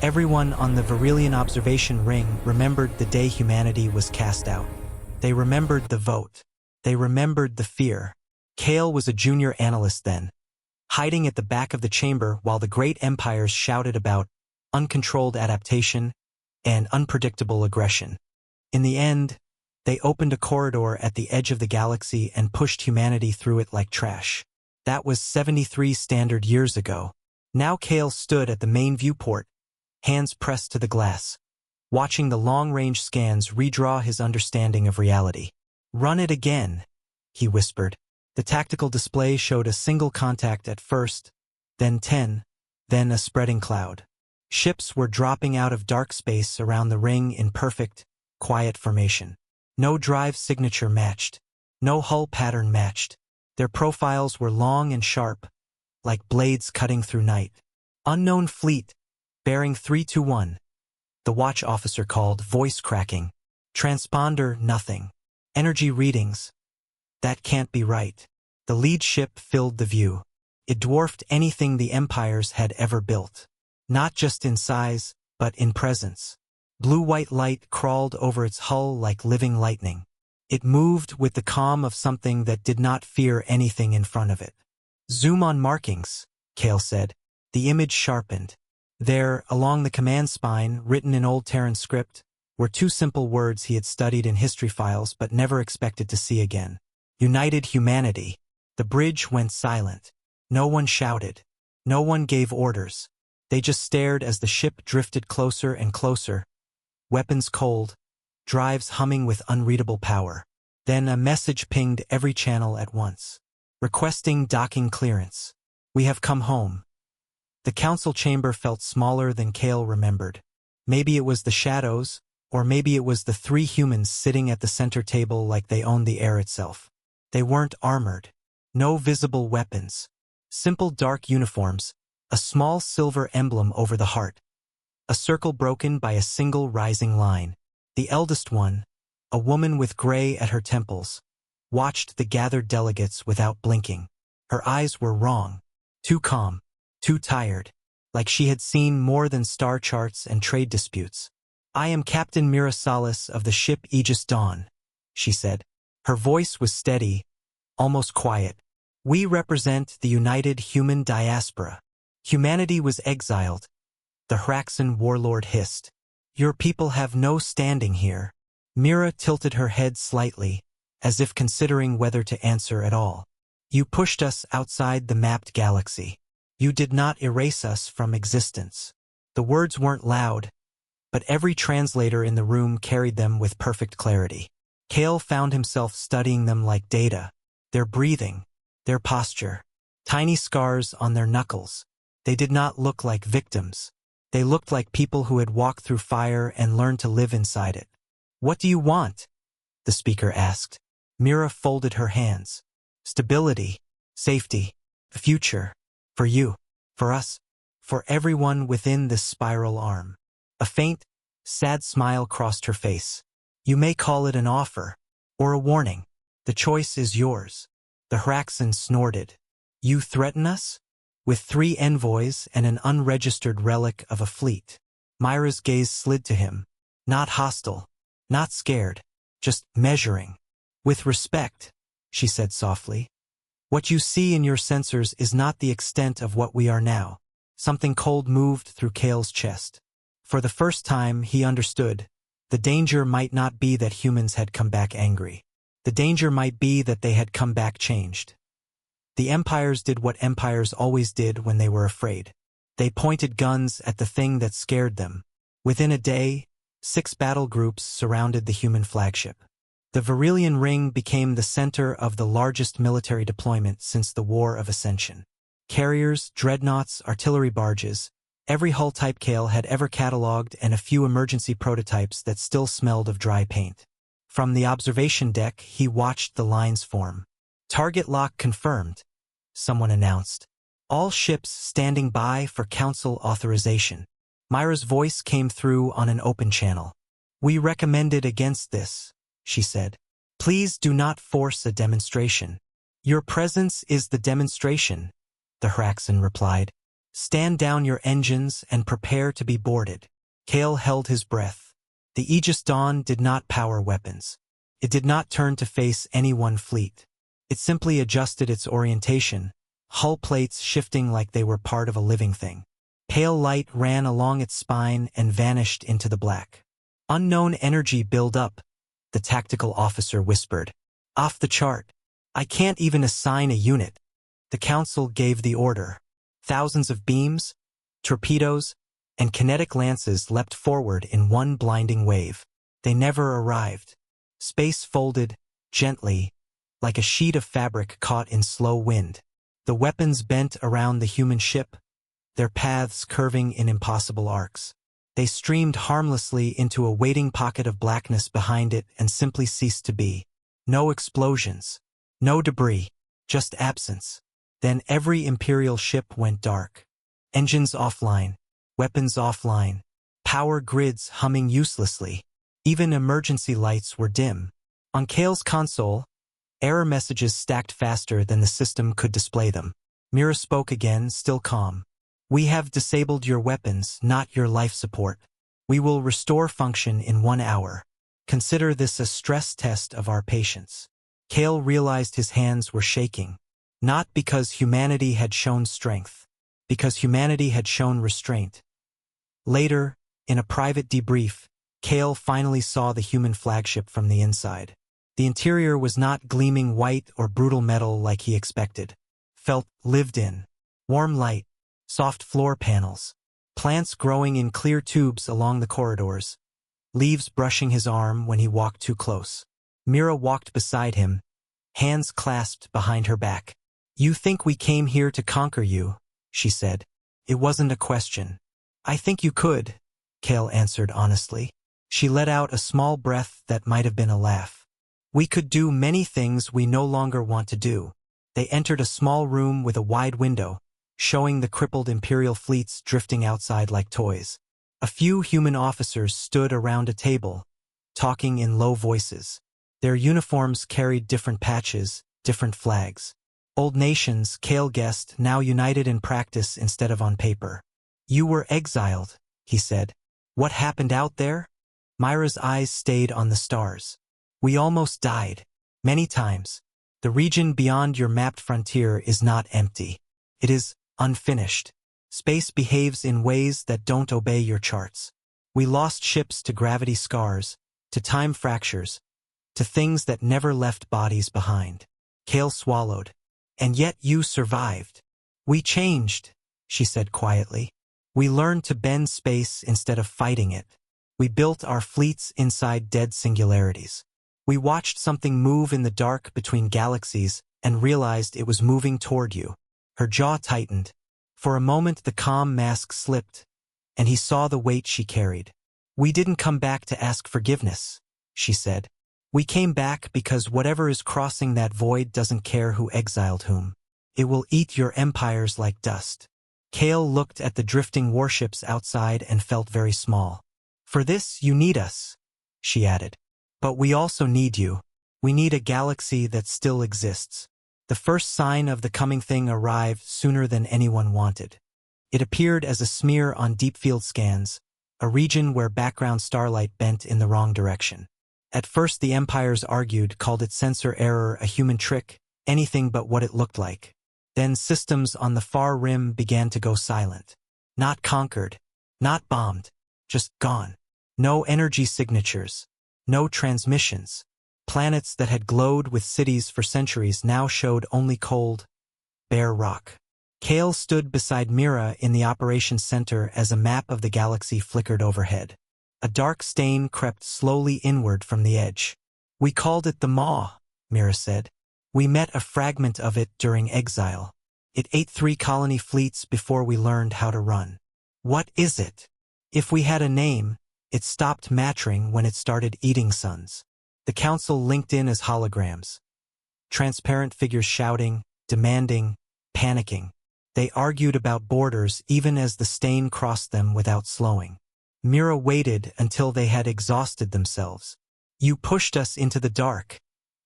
Everyone on the Verilian observation ring remembered the day humanity was cast out. They remembered the vote. They remembered the fear. Kale was a junior analyst then, hiding at the back of the chamber while the great empires shouted about uncontrolled adaptation and unpredictable aggression. In the end, they opened a corridor at the edge of the galaxy and pushed humanity through it like trash. That was 73 standard years ago. Now Kale stood at the main viewport, hands pressed to the glass, watching the long-range scans redraw his understanding of reality. "Run it again," he whispered. The tactical display showed a single contact at first, then 10, then a spreading cloud. Ships were dropping out of dark space around the ring in perfect, quiet formation. No drive signature matched. No hull pattern matched. Their profiles were long and sharp, like blades cutting through night. "Unknown fleet, bearing 321. The watch officer called, voice cracking. "Transponder, nothing. Energy readings. "That can't be right." The lead ship filled the view. It dwarfed anything the empires had ever built. Not just in size, but in presence. Blue-white light crawled over its hull like living lightning. It moved with the calm of something that did not fear anything in front of it. "Zoom on markings," Kale said. The image sharpened. There, along the command spine, written in old Terran script, were two simple words he had studied in history files but never expected to see again. United Humanity. The bridge went silent. No one shouted. No one gave orders. They just stared as the ship drifted closer and closer, weapons cold, drives humming with unreadable power. Then a message pinged every channel at once. Requesting docking clearance. "We have come home." The council chamber felt smaller than Kale remembered. Maybe it was the shadows, or maybe it was the three humans sitting at the center table like they owned the air itself. They weren't armored. No visible weapons. Simple dark uniforms, a small silver emblem over the heart. A circle broken by a single rising line. The eldest one, a woman with gray at her temples, watched the gathered delegates without blinking. Her eyes were wrong. Too calm. Too tired. Like she had seen more than star charts and trade disputes. "I am Captain Mira Salas of the ship Aegis Dawn," she said. Her voice was steady, almost quiet. "We represent the united human diaspora. Humanity was exiled," the Hraxan warlord hissed. "Your people have no standing here." Mira tilted her head slightly, as if considering whether to answer at all. "You pushed us outside the mapped galaxy. You did not erase us from existence." The words weren't loud, but every translator in the room carried them with perfect clarity. Kale found himself studying them like data. Their breathing, their posture, tiny scars on their knuckles. They did not look like victims. They looked like people who had walked through fire and learned to live inside it. "What do you want?" the speaker asked. Mira folded her hands. "Stability, safety, the future. For you, for us, for everyone within this spiral arm." A faint, sad smile crossed her face. "You may call it an offer, or a warning. The choice is yours." The Hraxan snorted. "You threaten us? With 3 envoys and an unregistered relic of a fleet." Myra's gaze slid to him. Not hostile, not scared, just measuring. "With respect," she said softly. "What you see in your sensors is not the extent of what we are now." Something cold moved through Kale's chest. For the first time, he understood. The danger might not be that humans had come back angry. The danger might be that they had come back changed. The empires did what empires always did when they were afraid. They pointed guns at the thing that scared them. Within a day, 6 battle groups surrounded the human flagship. The Verilian Ring became the center of the largest military deployment since the War of Ascension. Carriers, dreadnoughts, artillery barges, every hull type Kale had ever cataloged, and a few emergency prototypes that still smelled of dry paint. From the observation deck, he watched the lines form. "Target lock confirmed," someone announced. "All ships standing by for council authorization." Myra's voice came through on an open channel. "We recommended against this," she said. "Please do not force a demonstration." "Your presence is the demonstration," the Hraxan replied. Stand down your engines and prepare to be boarded. Kale held his breath. The Aegis Dawn did not power weapons. It did not turn to face any one fleet. It simply adjusted its orientation, hull plates shifting like they were part of a living thing. Pale light ran along its spine and vanished into the black. Unknown energy build up, the tactical officer whispered. Off the chart. I can't even assign a unit. The council gave the order. Thousands of beams, torpedoes, and kinetic lances leapt forward in one blinding wave. They never arrived. Space folded, gently, like a sheet of fabric caught in slow wind. The weapons bent around the human ship, their paths curving in impossible arcs. They streamed harmlessly into a waiting pocket of blackness behind it and simply ceased to be. No explosions, no debris, just absence. Then every Imperial ship went dark. Engines offline, weapons offline, power grids humming uselessly. Even emergency lights were dim. On Kale's console, error messages stacked faster than the system could display them. Mira spoke again, still calm. We have disabled your weapons, not your life support. We will restore function in 1 hour. Consider this a stress test of our patience. Kale realized his hands were shaking. Not because humanity had shown strength, because humanity had shown restraint. Later, in a private debrief, Kale finally saw the human flagship from the inside. The interior was not gleaming white or brutal metal like he expected. Felt lived in. Warm light, soft floor panels, plants growing in clear tubes along the corridors, leaves brushing his arm when he walked too close. Mira walked beside him, hands clasped behind her back. You think we came here to conquer you, she said. It wasn't a question. I think you could, Kale answered honestly. She let out a small breath that might have been a laugh. We could do many things we no longer want to do. They entered a small room with a wide window, showing the crippled Imperial fleets drifting outside like toys. A few human officers stood around a table, talking in low voices. Their uniforms carried different patches, different flags. Old nations, Kale guessed, now united in practice instead of on paper. You were exiled, he said. What happened out there? Myra's eyes stayed on the stars. We almost died. Many times. The region beyond your mapped frontier is not empty. It is unfinished. Space behaves in ways that don't obey your charts. We lost ships to gravity scars, to time fractures, to things that never left bodies behind. Kale swallowed. And yet you survived. We changed, she said quietly. We learned to bend space instead of fighting it. We built our fleets inside dead singularities. We watched something move in the dark between galaxies and realized it was moving toward you. Her jaw tightened. For a moment the calm mask slipped, and he saw the weight she carried. We didn't come back to ask forgiveness, she said. We came back because whatever is crossing that void doesn't care who exiled whom. It will eat your empires like dust. Kale looked at the drifting warships outside and felt very small. For this, you need us, she added. But we also need you. We need a galaxy that still exists. The first sign of the coming thing arrived sooner than anyone wanted. It appeared as a smear on deep field scans, a region where background starlight bent in the wrong direction. At first the empires argued, called it sensor error, a human trick, anything but what it looked like. Then systems on the far rim began to go silent. Not conquered, not bombed, just gone. No energy signatures, no transmissions. Planets that had glowed with cities for centuries now showed only cold, bare rock. Kale stood beside Mira in the operations center as a map of the galaxy flickered overhead. A dark stain crept slowly inward from the edge. We called it the Maw, Mira said. We met a fragment of it during exile. It ate 3 colony fleets before we learned how to run. What is it? If we had a name, it stopped mattering when it started eating suns. The council linked in as holograms. Transparent figures shouting, demanding, panicking. They argued about borders even as the stain crossed them without slowing. Mira waited until they had exhausted themselves. You pushed us into the dark,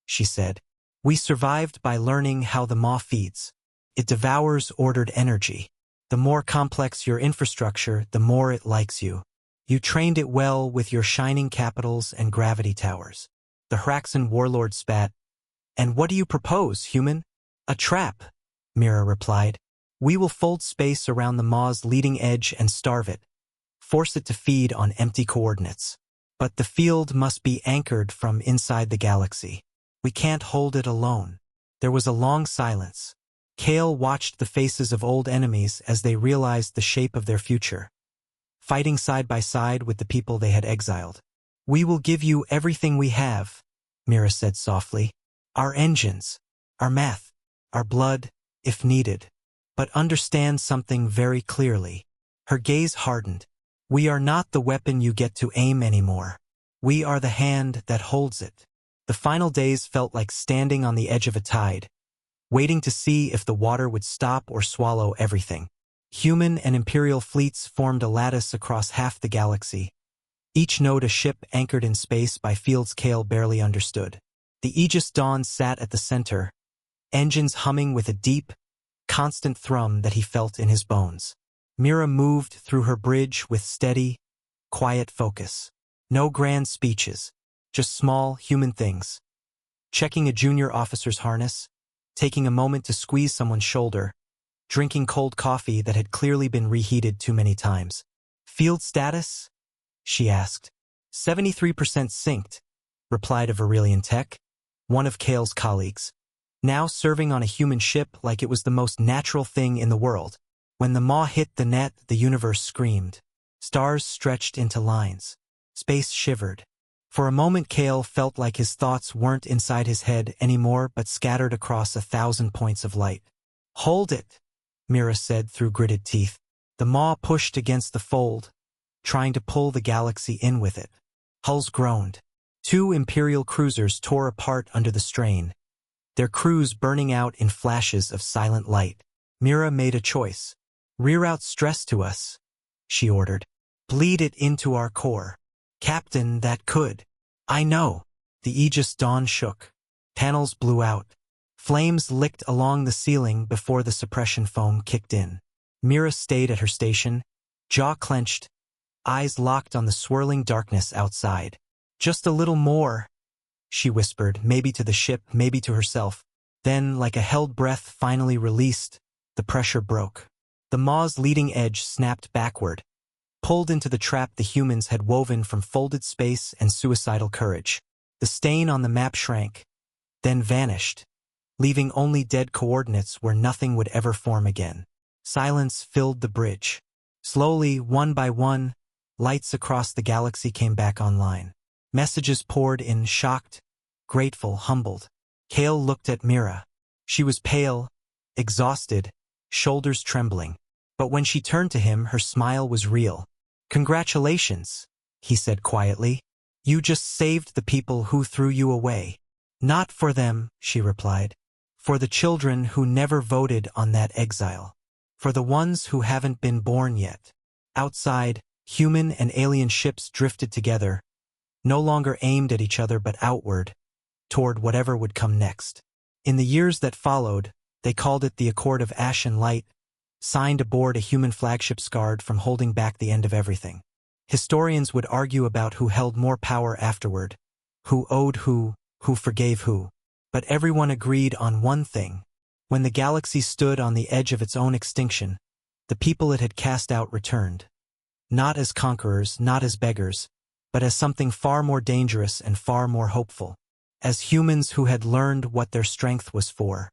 she said. We survived by learning how the Maw feeds. It devours ordered energy. The more complex your infrastructure, the more it likes you. You trained it well with your shining capitals and gravity towers. The Hraxan warlord spat. And what do you propose, human? A trap, Mira replied. We will fold space around the Maw's leading edge and starve it. Force it to feed on empty coordinates. But the field must be anchored from inside the galaxy. We can't hold it alone. There was a long silence. Kale watched the faces of old enemies as they realized the shape of their future, fighting side by side with the people they had exiled. We will give you everything we have, Mira said softly. Our engines, our math, our blood, if needed. But understand something very clearly. Her gaze hardened. We are not the weapon you get to aim anymore. We are the hand that holds it. The final days felt like standing on the edge of a tide, waiting to see if the water would stop or swallow everything. Human and Imperial fleets formed a lattice across half the galaxy, each node a ship anchored in space by fields Kale barely understood. The Aegis Dawn sat at the center, engines humming with a deep, constant thrum that he felt in his bones. Mira moved through her bridge with steady, quiet focus. No grand speeches, just small, human things. Checking a junior officer's harness, taking a moment to squeeze someone's shoulder, drinking cold coffee that had clearly been reheated too many times. Field status? She asked. 73% synced, replied a Virilian tech, one of Kale's colleagues. Now serving on a human ship like it was the most natural thing in the world. When the Maw hit the net, the universe screamed. Stars stretched into lines. Space shivered. For a moment Kale felt like his thoughts weren't inside his head anymore but scattered across 1,000 points of light. Hold it, Mira said through gritted teeth. The Maw pushed against the fold, trying to pull the galaxy in with it. Hulls groaned. 2 Imperial cruisers tore apart under the strain, their crews burning out in flashes of silent light. Mira made a choice. Reroute stress to us, she ordered. Bleed it into our core. Captain, that could. I know. The Aegis Dawn shook. Panels blew out. Flames licked along the ceiling before the suppression foam kicked in. Mira stayed at her station, jaw clenched, eyes locked on the swirling darkness outside. Just a little more, she whispered, maybe to the ship, maybe to herself. Then, like a held breath finally released, the pressure broke. The Maw's leading edge snapped backward, pulled into the trap the humans had woven from folded space and suicidal courage. The stain on the map shrank, then vanished, leaving only dead coordinates where nothing would ever form again. Silence filled the bridge. Slowly, one by one, lights across the galaxy came back online. Messages poured in, shocked, grateful, humbled. Kale looked at Mira. She was pale, exhausted, shoulders trembling. But when she turned to him, her smile was real. Congratulations, he said quietly. You just saved the people who threw you away. Not for them, she replied. For the children who never voted on that exile. For the ones who haven't been born yet. Outside, human and alien ships drifted together, no longer aimed at each other but outward, toward whatever would come next. In the years that followed, they called it the Accord of Ash and Light, signed aboard a human flagship scarred from holding back the end of everything. Historians would argue about who held more power afterward, who owed who forgave who. But everyone agreed on one thing. When the galaxy stood on the edge of its own extinction, the people it had cast out returned. Not as conquerors, not as beggars, but as something far more dangerous and far more hopeful. As humans who had learned what their strength was for.